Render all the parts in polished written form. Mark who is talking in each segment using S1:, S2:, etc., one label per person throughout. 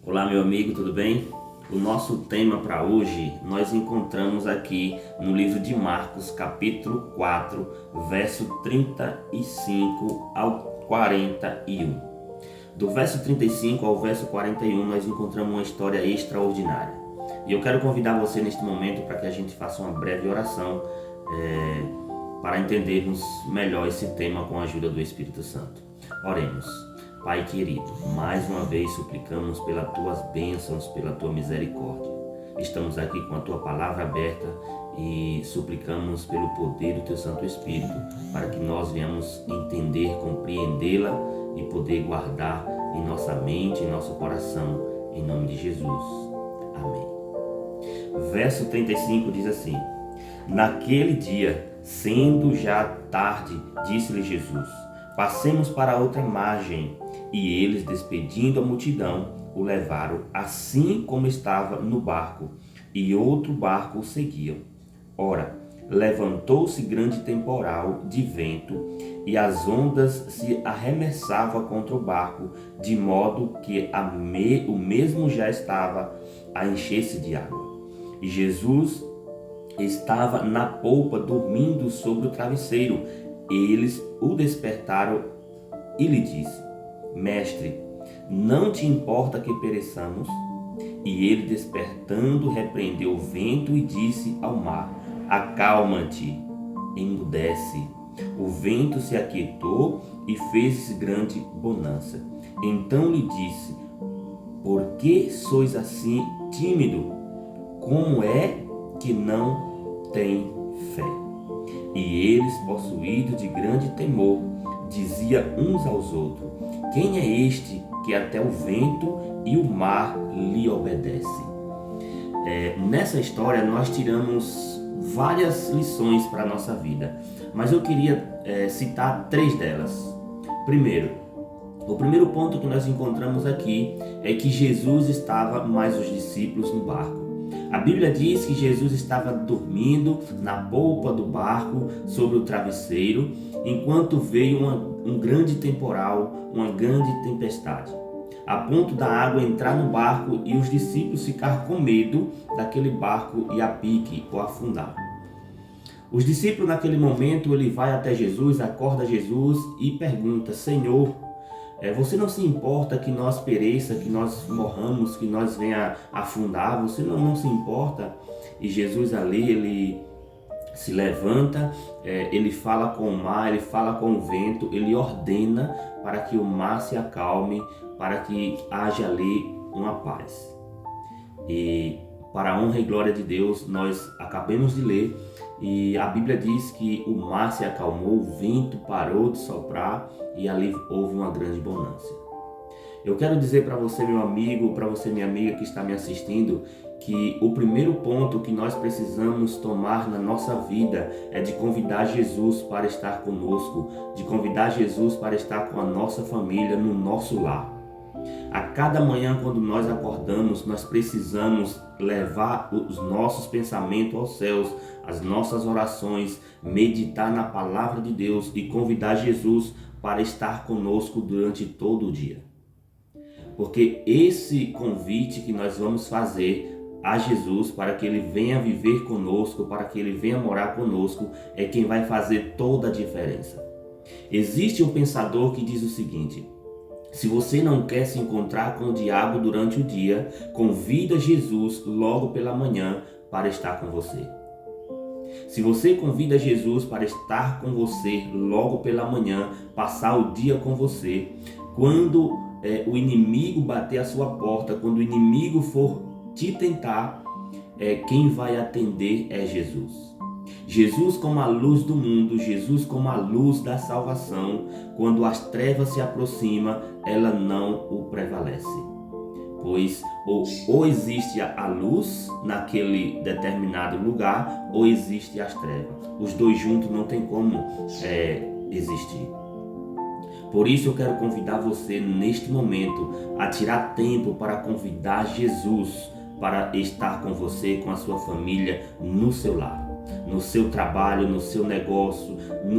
S1: Olá, meu amigo, tudo bem? O nosso tema para hoje nós encontramos aqui no livro de Marcos, capítulo 4, verso 35 ao 41. Do verso 35 ao verso 41 nós encontramos uma história extraordinária. E eu quero convidar você neste momento para que a gente faça uma breve oração para entendermos melhor esse tema com a ajuda do Espírito Santo. Oremos. Pai querido, mais uma vez suplicamos pelas tuas bênçãos, pela tua misericórdia. Estamos aqui com a tua palavra aberta e suplicamos pelo poder do teu Santo Espírito para que nós venhamos entender, compreendê-la e poder guardar em nossa mente, em nosso coração, em nome de Jesus. Amém. Verso 35 diz assim: Naquele dia, sendo já tarde, disse-lhe Jesus: Passemos para outra margem. E eles, despedindo a multidão, o levaram assim como estava no barco, e outro barco o seguiam. Ora, levantou-se grande temporal de vento, e as ondas se arremessavam contra o barco, de modo que o mesmo já estava a encher-se de água. E Jesus estava na polpa, dormindo sobre o travesseiro. Eles o despertaram e lhe disse: Mestre, não te importa que pereçamos? E ele, despertando, repreendeu o vento e disse ao mar: Acalma-te, emudece. O vento se aquietou e fez-se grande bonança. Então lhe disse: Por que sois assim tímido? Como é que não tem fé? E eles, possuídos de grande temor, diziam uns aos outros: Quem é este que até o vento e o mar lhe obedecem? Nessa história nós tiramos várias lições para a nossa vida, mas eu queria citar 3 delas. Primeiro, o primeiro ponto que nós encontramos aqui é que Jesus estava mais os discípulos no barco. A Bíblia diz que Jesus estava dormindo na polpa do barco sobre o travesseiro, enquanto veio um grande temporal, uma grande tempestade, a ponto da água entrar no barco e os discípulos ficar com medo daquele barco ir a pique ou afundar. Os discípulos, naquele momento, ele vai até Jesus, acorda Jesus e pergunta: Senhor, você não se importa que nós pereça, que nós morramos, que nós venha afundar? Você não se importa? E Jesus ali, ele se levanta, ele fala com o mar, ele fala com o vento, ele ordena para que o mar se acalme, para que haja ali uma paz. E para a honra e glória de Deus, nós acabamos de ler e a Bíblia diz que o mar se acalmou, o vento parou de soprar e ali houve uma grande bonança. Eu quero dizer para você, meu amigo, para você, minha amiga que está me assistindo, que o primeiro ponto que nós precisamos tomar na nossa vida é de convidar Jesus para estar conosco, de convidar Jesus para estar com a nossa família no nosso lar. A cada manhã, quando nós acordamos, nós precisamos levar os nossos pensamentos aos céus, as nossas orações, meditar na palavra de Deus e convidar Jesus para estar conosco durante todo o dia. Porque esse convite que nós vamos fazer a Jesus para que ele venha viver conosco, para que ele venha morar conosco, é quem vai fazer toda a diferença. Existe um pensador que diz o seguinte: se você não quer se encontrar com o diabo durante o dia, convida Jesus logo pela manhã para estar com você. Se você convida Jesus para estar com você logo pela manhã, passar o dia com você, quando o inimigo bater a sua porta, quando o inimigo for te tentar, quem vai atender é Jesus. Jesus como a luz do mundo, Jesus como a luz da salvação, quando as trevas se aproximam, ela não o prevalece. Pois ou existe a luz naquele determinado lugar, ou existe as trevas. Os dois juntos não tem como existir. Por isso eu quero convidar você neste momento a tirar tempo para convidar Jesus para estar com você, com a sua família, no seu lar, no seu trabalho, no seu negócio,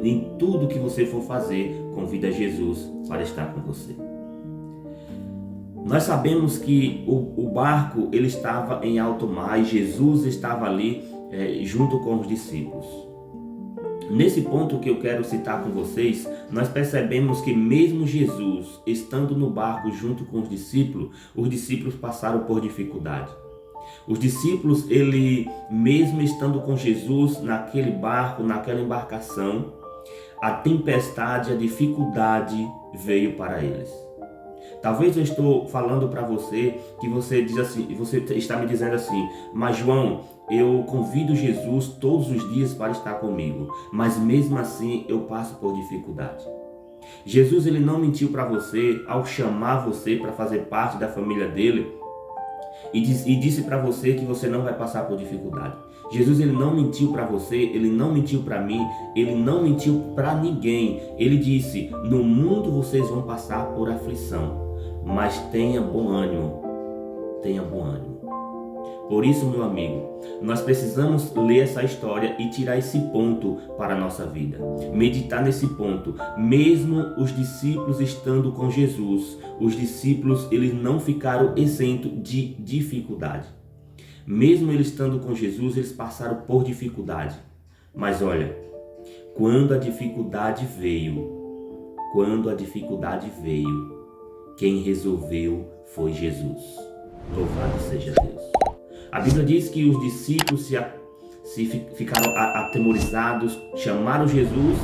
S1: em tudo que você for fazer, convida Jesus para estar com você. Nós sabemos que o barco ele estava em alto mar e Jesus estava ali junto com os discípulos. Nesse ponto que eu quero citar com vocês, nós percebemos que mesmo Jesus estando no barco junto com os discípulos passaram por dificuldade. Os discípulos, mesmo estando com Jesus naquele barco, naquela embarcação, a tempestade, a dificuldade veio para eles. Talvez eu estou falando para você que você diz assim, você está me dizendo assim, mas João, eu convido Jesus todos os dias para estar comigo, mas mesmo assim eu passo por dificuldade. Jesus ele não mentiu para você ao chamar você para fazer parte da família dele e disse para você que você não vai passar por dificuldade. Jesus ele não mentiu para você, ele não mentiu para mim, ele não mentiu para ninguém. Ele disse: no mundo vocês vão passar por aflição, mas tenha bom ânimo, tenha bom ânimo. Por isso, meu amigo, nós precisamos ler essa história e tirar esse ponto para a nossa vida. Meditar nesse ponto. Mesmo os discípulos estando com Jesus, os discípulos eles não ficaram isentos de dificuldade. Mesmo eles estando com Jesus, eles passaram por dificuldade. Mas olha, quando a dificuldade veio, quem resolveu foi Jesus. Louvado seja Deus. A Bíblia diz que os discípulos ficaram atemorizados, chamaram Jesus,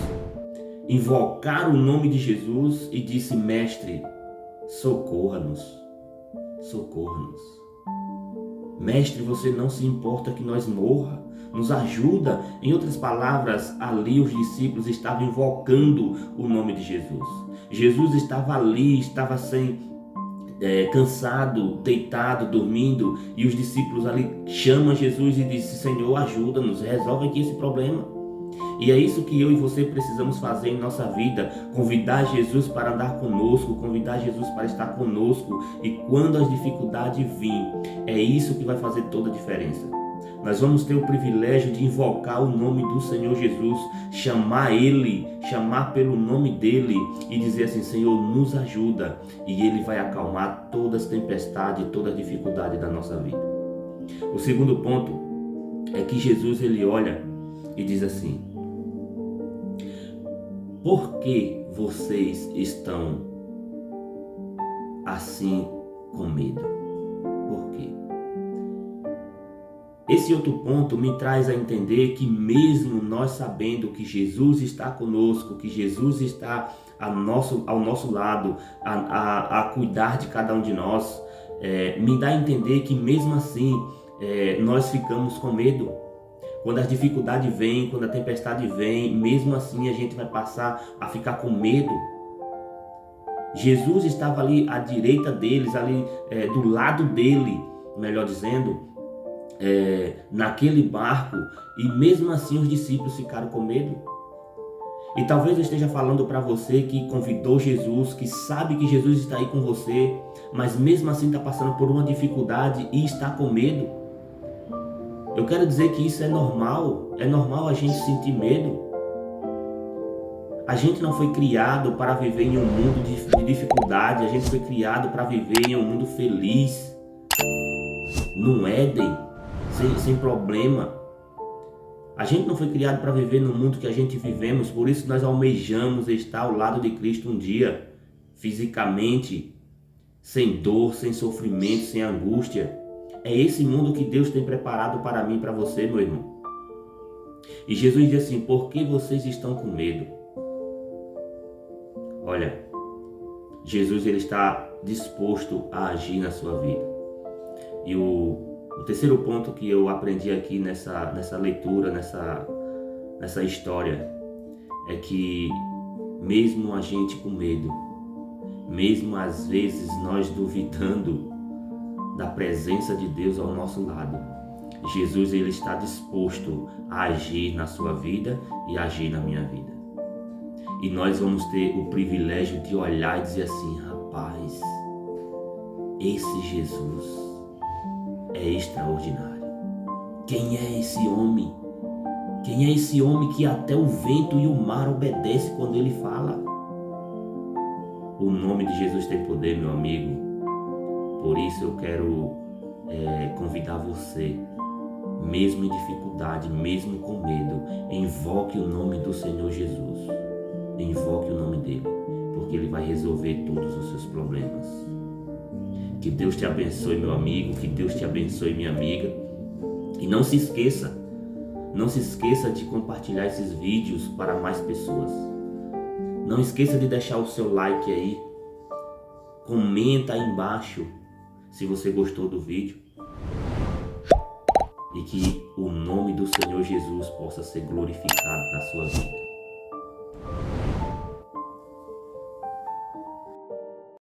S1: invocaram o nome de Jesus e disse: Mestre, socorra-nos, socorra-nos. Mestre, você não se importa que nós morra, nos ajuda. Em outras palavras, ali os discípulos estavam invocando o nome de Jesus. Jesus estava ali, estava cansado, deitado, dormindo, e os discípulos ali chamam Jesus e dizem: Senhor, ajuda-nos, resolve aqui esse problema. E é isso que eu e você precisamos fazer em nossa vida, convidar Jesus para andar conosco, convidar Jesus para estar conosco, e quando as dificuldades virem, é isso que vai fazer toda a diferença. Nós vamos ter o privilégio de invocar o nome do Senhor Jesus, chamar Ele, chamar pelo nome dEle e dizer assim: Senhor, nos ajuda, e Ele vai acalmar todas as tempestades, toda a dificuldade da nossa vida. O segundo ponto é que Jesus ele olha e diz assim: por que vocês estão assim com medo? Por quê? Esse outro ponto me traz a entender que mesmo nós sabendo que Jesus está conosco, que Jesus está ao nosso lado, a cuidar de cada um de nós, me dá a entender que mesmo assim nós ficamos com medo. Quando as dificuldades vêm, quando a tempestade vem, mesmo assim a gente vai passar a ficar com medo. Jesus estava ali à direita deles, ali do lado dele, melhor dizendo, naquele barco, e mesmo assim os discípulos ficaram com medo. E talvez eu esteja falando para você que convidou Jesus, que sabe que Jesus está aí com você, mas mesmo assim está passando por uma dificuldade e está com medo. Eu quero dizer que isso é normal a gente sentir medo. A gente não foi criado para viver em um mundo de dificuldade, a gente foi criado para viver em um mundo feliz, num Éden, sem problema. A gente não foi criado para viver no mundo que a gente vivemos, por isso nós almejamos estar ao lado de Cristo um dia, fisicamente, sem dor, sem sofrimento, sem angústia. É esse mundo que Deus tem preparado para mim e para você, meu irmão. E Jesus diz assim: por que vocês estão com medo? Olha, Jesus ele está disposto a agir na sua vida. E o terceiro ponto que eu aprendi aqui nessa leitura, nessa história, é que mesmo a gente com medo, mesmo às vezes nós duvidando da presença de Deus ao nosso lado, Jesus ele está disposto a agir na sua vida e agir na minha vida. E nós vamos ter o privilégio de olhar e dizer assim: rapaz, esse Jesus é extraordinário. Quem é esse homem? Quem é esse homem que até o vento e o mar obedecem quando ele fala? O nome de Jesus tem poder, meu amigo. Por isso eu quero convidar você, mesmo em dificuldade, mesmo com medo, invoque o nome do Senhor Jesus. Invoque o nome dele, porque ele vai resolver todos os seus problemas. Que Deus te abençoe, meu amigo, que Deus te abençoe, minha amiga. E não se esqueça de compartilhar esses vídeos para mais pessoas. Não esqueça de deixar o seu like aí. Comenta aí embaixo se você gostou do vídeo. E que o nome do Senhor Jesus possa ser glorificado na sua vida.